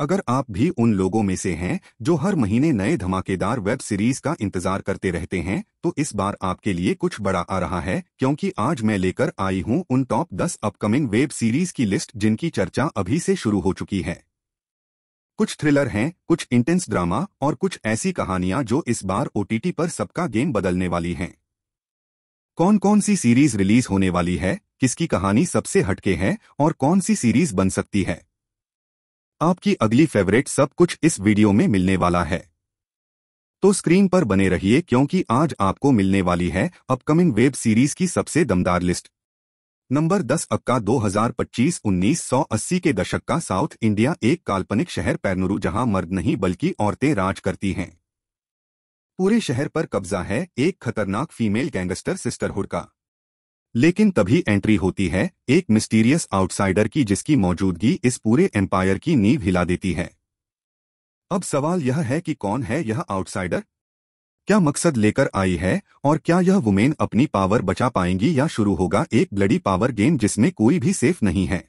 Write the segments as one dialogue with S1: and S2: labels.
S1: अगर आप भी उन लोगों में से हैं जो हर महीने नए धमाकेदार वेब सीरीज का इंतजार करते रहते हैं, तो इस बार आपके लिए कुछ बड़ा आ रहा है, क्योंकि आज मैं लेकर आई हूं उन टॉप 10 अपकमिंग वेब सीरीज की लिस्ट जिनकी चर्चा अभी से शुरू हो चुकी है। कुछ थ्रिलर हैं, कुछ इंटेंस ड्रामा और कुछ ऐसी कहानियां जो इस बार ओटीटी पर सबका गेम बदलने वाली हैं। कौन कौन सी सीरीज रिलीज होने वाली है, किसकी कहानी सबसे हटके है और कौन सी सीरीज बन सकती है, आपकी अगली फेवरेट, सब कुछ इस वीडियो में मिलने वाला है। तो स्क्रीन पर बने रहिए, क्योंकि आज आपको मिलने वाली है अपकमिंग वेब सीरीज की सबसे दमदार लिस्ट। नंबर 10 अक्का 2025। 1980 के दशक का साउथ इंडिया, एक काल्पनिक शहर पेरनुरु जहां मर्द नहीं बल्कि औरतें राज करती हैं। पूरे शहर पर कब्जा है एक खतरनाक फीमेल गैंगस्टर सिस्टरहुड का। लेकिन तभी एंट्री होती है एक मिस्टीरियस आउटसाइडर की, जिसकी मौजूदगी इस पूरे एम्पायर की नींव हिला देती है। अब सवाल यह है कि कौन है यह आउटसाइडर, क्या मकसद लेकर आई है और क्या यह वुमेन अपनी पावर बचा पाएंगी या शुरू होगा एक ब्लडी पावर गेम जिसमें कोई भी सेफ नहीं है।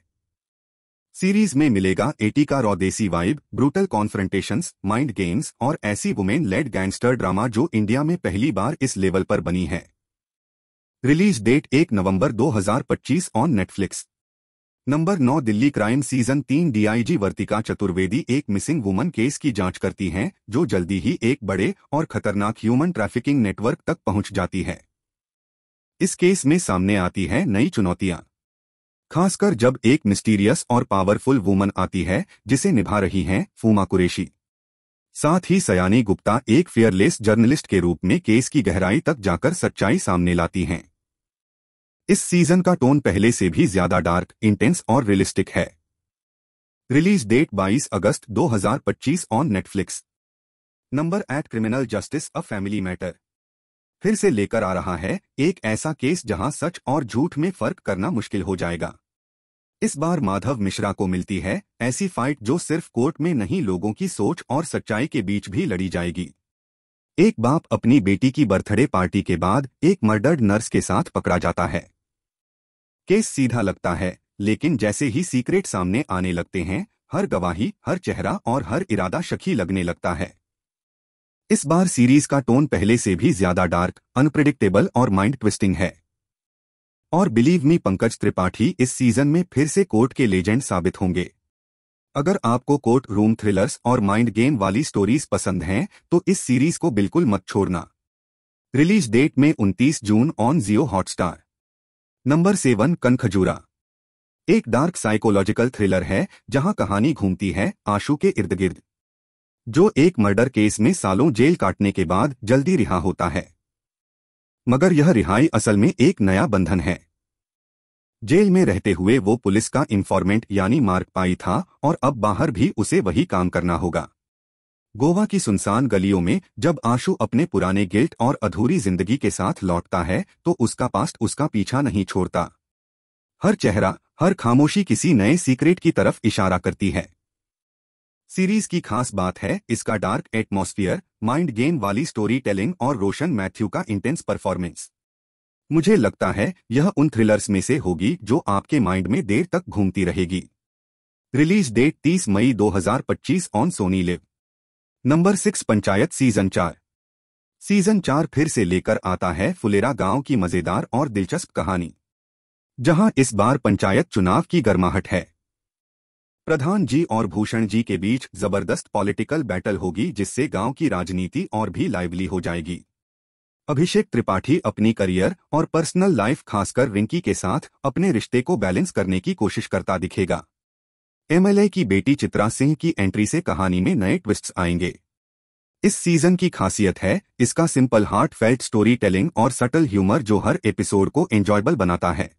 S1: सीरीज में मिलेगा 80 का raw desi vibe, brutal confrontations, mind games और ऐसी वुमेन लेड गैंगस्टर ड्रामा जो इंडिया में पहली बार इस लेवल पर बनी है। रिलीज डेट 1 नवंबर 2025 on Netflix. Number 9 Delhi crime season 3। DIG Vartika Chaturvedi एक मिसिंग वुमन केस की जांच करती हैं, जो जल्दी ही एक बड़े और खतरनाक ह्यूमन ट्रैफिकिंग नेटवर्क तक पहुंच जाती है। इस केस में सामने आती है नई चुनौतियां, खासकर जब एक मिस्टीरियस और पावरफुल वुमन आती है जिसे निभा रही हैं फूमा कुरैशी। साथ ही सयानी गुप्ता एक फियरलेस जर्नलिस्ट के रूप में केस की गहराई तक जाकर सच्चाई सामने लाती हैं। इस सीजन का टोन पहले से भी ज्यादा डार्क, इंटेंस और रियलिस्टिक है। रिलीज डेट 22 अगस्त 2025 on Netflix. Number 8 criminal justice a family matter फिर से लेकर आ रहा है एक ऐसा केस जहां सच और झूठ में फर्क करना मुश्किल हो जाएगा। इस बार माधव मिश्रा को मिलती है ऐसी फाइट जो सिर्फ कोर्ट में नहीं, लोगों की सोच और सच्चाई के बीच भी लड़ी जाएगी। एक बाप अपनी बेटी की बर्थडे पार्टी के बाद एक मर्डर्ड नर्स के साथ पकड़ा जाता है। केस सीधा लगता है, लेकिन जैसे ही सीक्रेट सामने आने लगते हैं, हर गवाही, हर चेहरा और हर इरादा शकी लगने लगता है। इस बार सीरीज का टोन पहले से भी ज्यादा डार्क, अनप्रेडिक्टेबल और माइंड ट्विस्टिंग है। और बिलीव मी, पंकज त्रिपाठी इस सीजन में फिर से कोर्ट के लेजेंड साबित होंगे। अगर आपको कोर्ट रूम थ्रिलर्स और माइंड गेम वाली स्टोरीज पसंद हैं, तो इस सीरीज को बिल्कुल मत छोड़ना। रिलीज डेट में 29 जून ऑन जियो हॉटस्टार। नंबर 7 कनखजूरा एक डार्क साइकोलॉजिकल थ्रिलर है जहां कहानी घूमती है आशु के इर्द गिर्द, जो एक मर्डर केस में सालों जेल काटने के बाद जल्दी रिहा होता है। मगर यह रिहाई असल में एक नया बंधन है। जेल में रहते हुए वो पुलिस का इन्फॉर्मेंट यानी मार्कपाई था और अब बाहर भी उसे वही काम करना होगा। गोवा की सुनसान गलियों में जब आशु अपने पुराने गिल्ट और अधूरी जिंदगी के साथ लौटता है, तो उसका पास्ट उसका पीछा नहीं छोड़ता। हर चेहरा, हर खामोशी किसी नए सीक्रेट की तरफ इशारा करती है। सीरीज की खास बात है इसका डार्क एटमॉस्फियर, माइंड गेम वाली स्टोरी टेलिंग और रोशन मैथ्यू का इंटेंस परफॉर्मेंस। मुझे लगता है यह उन थ्रिलर्स में से होगी जो आपके माइंड में देर तक घूमती रहेगी। रिलीज डेट 30 मई 2025 on Sony LIV. Number 6 Panchayat season 4। Season 4 फिर से लेकर आता है फुलेरा गांव की मजेदार और दिलचस्प कहानी, जहां इस बार पंचायत चुनाव की गर्माहट है। प्रधान जी और भूषण जी के बीच जबरदस्त पॉलिटिकल बैटल होगी, जिससे गांव की राजनीति और भी लाइवली हो जाएगी। अभिषेक त्रिपाठी अपनी करियर और पर्सनल लाइफ, खासकर रिंकी के साथ अपने रिश्ते को बैलेंस करने की कोशिश करता दिखेगा। एमएलए की बेटी चित्रा सिंह की एंट्री से कहानी में नए ट्विस्ट्स आएंगे। इस सीजन की खासियत है इसका simple heartfelt storytelling और सटल ह्यूमर, जो हर एपिसोड को एंजॉयबल बनाता है।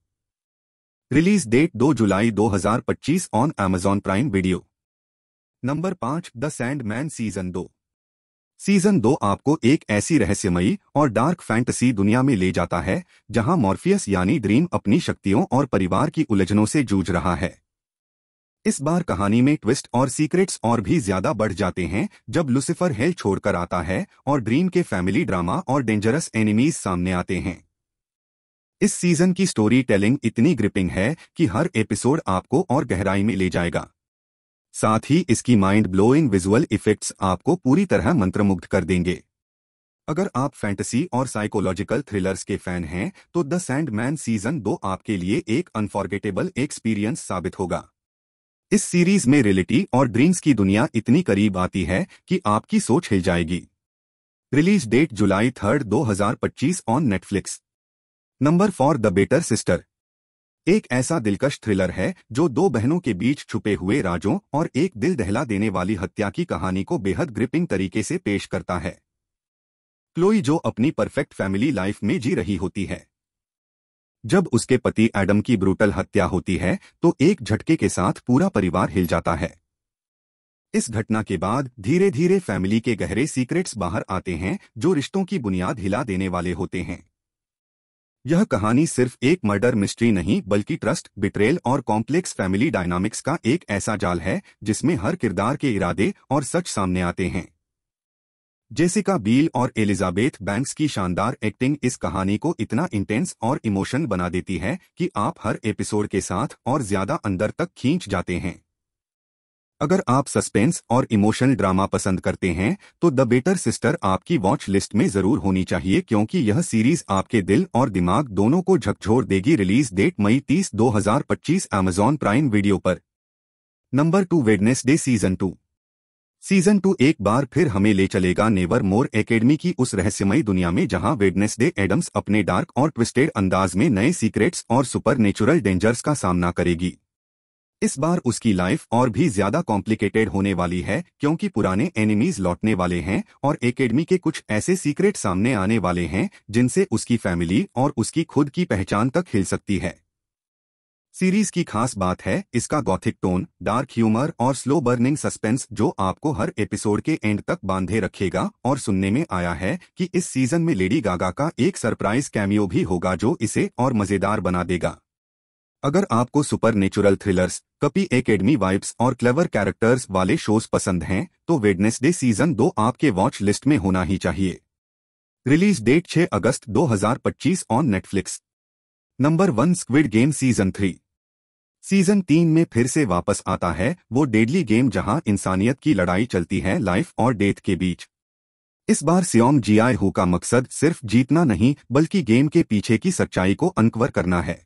S1: रिलीज डेट 2 जुलाई 2025 on Amazon prime video. Number 5 the Sandman season 2। Season 2 आपको एक ऐसी रहस्यमयी और डार्क फैंटेसी दुनिया में ले जाता है जहां मॉर्फियस यानी ड्रीम अपनी शक्तियों और परिवार की उलझनों से जूझ रहा है। इस बार कहानी में ट्विस्ट और सीक्रेट्स और भी ज्यादा बढ़ जाते हैं जब लुसिफर हेल छोड़कर आता है और ड्रीम के फैमिली ड्रामा और डेंजरस एनिमीज सामने आते हैं। इस सीजन की स्टोरी टेलिंग इतनी ग्रिपिंग है कि हर एपिसोड आपको और गहराई में ले जाएगा। साथ ही इसकी माइंड ब्लोइंग विजुअल इफेक्ट्स आपको पूरी तरह मंत्रमुग्ध कर देंगे। अगर आप फैंटेसी और साइकोलॉजिकल थ्रिलर्स के फैन हैं तो द सैंडमैन सीजन 2 आपके लिए एक अनफॉरगेटेबल एक्सपीरियंस साबित होगा। इस सीरीज में रियलिटी और ड्रीम्स की दुनिया इतनी करीब आती है कि आपकी सोच हिल जाएगी। रिलीज डेट जुलाई 3, 2025 on Netflix. Number 4 the better sister. एक ऐसा दिलकश थ्रिलर है जो दो बहनों के बीच छुपे हुए राजों और एक दिल दहला देने वाली हत्या की कहानी को बेहद ग्रिपिंग तरीके से पेश करता है। क्लोई जो अपनी परफेक्ट फैमिली लाइफ में जी रही होती है, जब उसके पति एडम की ब्रूटल हत्या होती है तो एक झटके के साथ पूरा परिवार हिल जाता है। इस घटना के बाद धीरे धीरे फैमिली के गहरे सीक्रेट्स बाहर आते हैं जो रिश्तों की बुनियाद हिला देने वाले होते हैं। यह कहानी सिर्फ एक मर्डर मिस्ट्री नहीं बल्कि ट्रस्ट, बिट्रेल और कॉम्प्लेक्स फैमिली डायनामिक्स का एक ऐसा जाल है जिसमें हर किरदार के इरादे और सच सामने आते हैं। जेसिका बील और एलिजाबेथ बैंक्स की शानदार एक्टिंग इस कहानी को इतना इंटेंस और इमोशन बना देती है कि आप हर एपिसोड के साथ और ज्यादा अंदर तक खींच जाते हैं। अगर आप सस्पेंस और इमोशनल ड्रामा पसंद करते हैं तो द बेटर सिस्टर आपकी वॉच लिस्ट में जरूर होनी चाहिए, क्योंकि यह सीरीज आपके दिल और दिमाग दोनों को झकझोर देगी। रिलीज डेट मई 30, 2025 अमेजॉन प्राइम वीडियो पर। Number 2 Wednesday season 2। सीजन 2 एक बार फिर हमें ले चलेगा नेवर मोर एकेडमी की उस रहस्यमयी दुनिया में जहां वेडनेसडे एडम्स अपने डार्क और ट्विस्टेड अंदाज में नए सीक्रेट्स और सुपरनेचुरल डेंजर्स का सामना करेगी। इस बार उसकी लाइफ और भी ज्यादा कॉम्प्लिकेटेड होने वाली है, क्योंकि पुराने एनिमीज लौटने वाले हैं और एकेडमी के कुछ ऐसे सीक्रेट सामने आने वाले हैं जिनसे उसकी फैमिली और उसकी खुद की पहचान तक हिल सकती है। सीरीज की खास बात है इसका गॉथिक टोन, डार्क ह्यूमर और स्लो बर्निंग सस्पेंस जो आपको हर एपिसोड के एंड तक बांधे रखेगा। और सुनने में आया है कि इस सीजन में लेडी गागा का एक सरप्राइज कैमियो भी होगा जो इसे और मजेदार बना देगा। अगर आपको सुपरनेचुरल थ्रिलर्स, कपी एकेडमी वाइब्स और क्लेवर कैरेक्टर्स वाले शोज पसंद हैं तो वेडनेसडे सीजन 2 आपके वॉच लिस्ट में होना ही चाहिए। रिलीज डेट 6 अगस्त 2025 on Netflix. Number 1 squid game season 3। Season 3 में फिर से वापस आता है वो डेडली गेम जहां इंसानियत की लड़ाई चलती है लाइफ और डेथ के बीच। इस बार सियोंग जियाए हू का मकसद सिर्फ जीतना नहीं बल्कि गेम के पीछे की सच्चाई को अनकवर करना है।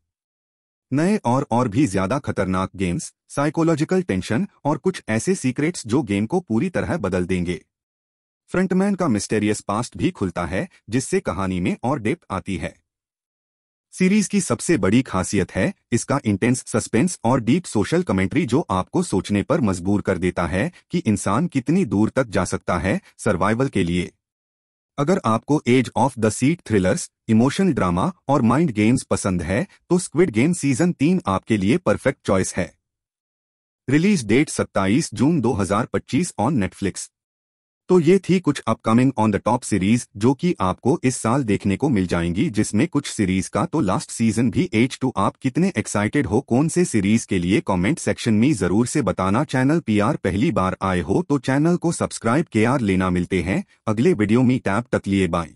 S1: नए और भी ज्यादा खतरनाक गेम्स, साइकोलॉजिकल टेंशन और कुछ ऐसे सीक्रेट्स जो गेम को पूरी तरह बदल देंगे। फ्रंटमैन का मिस्टेरियस पास्ट भी खुलता है जिससे कहानी में और डेप्थ आती है। सीरीज की सबसे बड़ी खासियत है इसका इंटेंस सस्पेंस और डीप सोशल कमेंट्री जो आपको सोचने पर मजबूर कर देता है कि इंसान कितनी दूर तक जा सकता है सर्वाइवल के लिए। अगर आपको edge of the seat thrillers, emotional drama और माइंड गेम्स पसंद है तो स्क्विड गेम सीजन 3 आपके लिए परफेक्ट चॉइस है। रिलीज डेट 27 जून 2025 ऑन नेटफ्लिक्स। तो ये थी कुछ upcoming on the top series जो कि आपको इस साल देखने को मिल जाएंगी, जिसमें कुछ सीरीज का तो लास्ट सीजन भी H2। आप कितने एक्साइटेड हो कौन से सीरीज के लिए कमेंट सेक्शन में जरूर से बताना। चैनल PR पहली बार आए हो तो चैनल को सब्सक्राइब किया लेना। मिलते हैं अगले वीडियो में, टैब तक लिए बाय।